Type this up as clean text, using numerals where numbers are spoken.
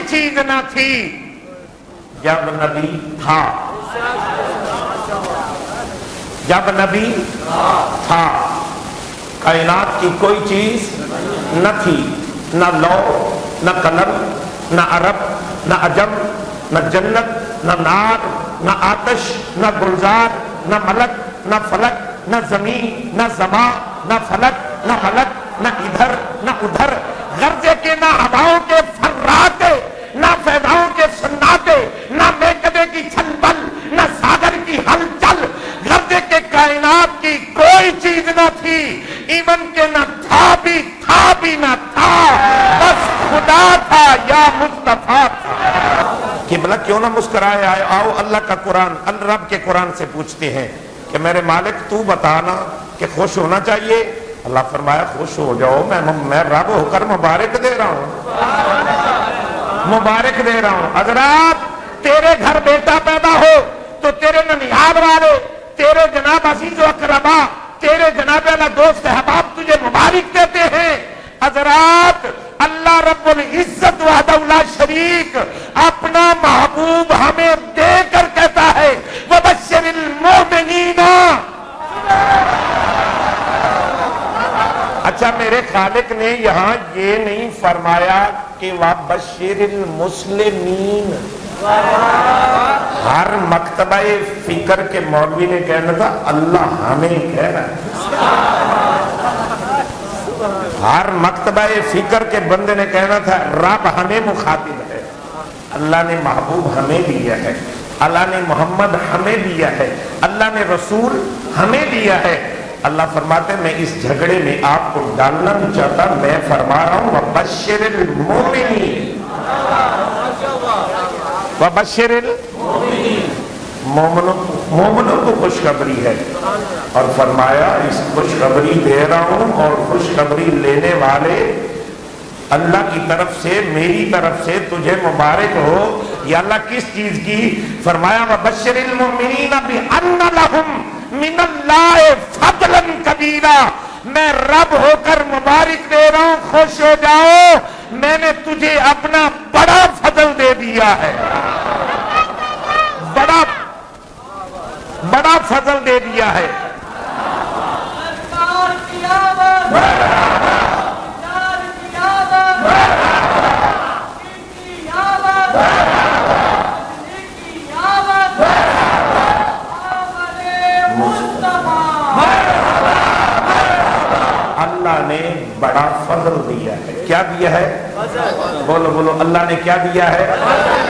چیز نہ تھی جب نبی تھا، جب نبی تھا کائنات کی کوئی چیز نہ تھی، نہ لو، نہ قلم، نہ عرب، نہ عجم، نہ جنت، نہ نار، نہ آتش، نہ گلزار، نہ ملک، نہ فلک، نہ زمین، نہ زمان، نہ فلک، نہ ملک، نہ ادھر نہ ادھر، غرضے کے نہ ہواؤں کے فراتے، نہ فضاؤں کے سناتے، نہ میکدے کی چھل بل، نہ ساگر کی ہلچل، غرضے کے کائنات کی کوئی چیز نہ تھی، ایمن کے نہ تھا بھی نہ تھا، بس خدا تھا یا مصطفیٰ تھا۔ قبلہ کیوں نہ مسکرائے؟ آؤ اللہ کا قرآن، رب کے قرآن سے پوچھتے ہیں کہ میرے مالک تو بتانا کہ خوش ہونا چاہیے؟ اللہ فرمایا خوش ہو جاؤ، میں رب ہو کر مبارک دے رہا ہوں، مبارک دے رہا ہوں۔ حضرات تیرے گھر بیٹا پیدا ہو تو تیرے ننیال والے، تیرے جناب عزیز و اقربا، تیرے جناب اللہ دوست احباب تجھے مبارک دیتے ہیں۔ حضرات اللہ رب العزت وحدہ لا شریک اپنا محبوب ہمیں دے کر کہتا ہے وَبَشِّرِ الْمُؤْمِنِينَ۔ اچھا میرے خالق نے یہاں یہ نہیں فرمایا کہ وَبَشِّرِ الْمُسْلِمِينَ؟ ہر مکتبہ فکر کے مولوی نے کہنا تھا اللہ ہمیں کہہ رہا ہے، ہر مکتبہ فکر کے بندے نے کہنا تھا رب ہمیں مخاطب ہے، اللہ نے محبوب ہمیں دیا ہے، اللہ نے محمد ہمیں دیا ہے، اللہ نے رسول ہمیں دیا ہے۔ اللہ فرماتے ہیں میں اس جھگڑے میں آپ کو ڈالنا نہیں چاہتا، میں فرما رہا ہوں وَبَشِّرِ الْمُؤْمِنِينَ، وَبَشِّرِ الْمُؤْمِنِينَ، مومنوں کو خوشخبری ہے، اور فرمایا اس خوشخبری دے رہا ہوں اور خوشخبری لینے والے اللہ کی طرف سے، میری طرف سے تجھے مبارک ہو۔ یا اللہ کس چیز کی؟ فرمایا وَبَشِّرِ الْمُؤْمِنِينَ بِأَنَّ لَهُمْ مِنَ اللَّهِ فَضْلًا كَبِيرًا، میں رب ہو کر مبارک دے رہا ہوں، خوش ہو جاؤ، میں نے تجھے اپنا بڑا فضل دے دیا ہے، بڑا فضل دے دیا ہے۔ اللہ نے بڑا فضل دیا ہے۔ کیا دیا ہے؟ بولو بولو، اللہ نے کیا دیا ہے؟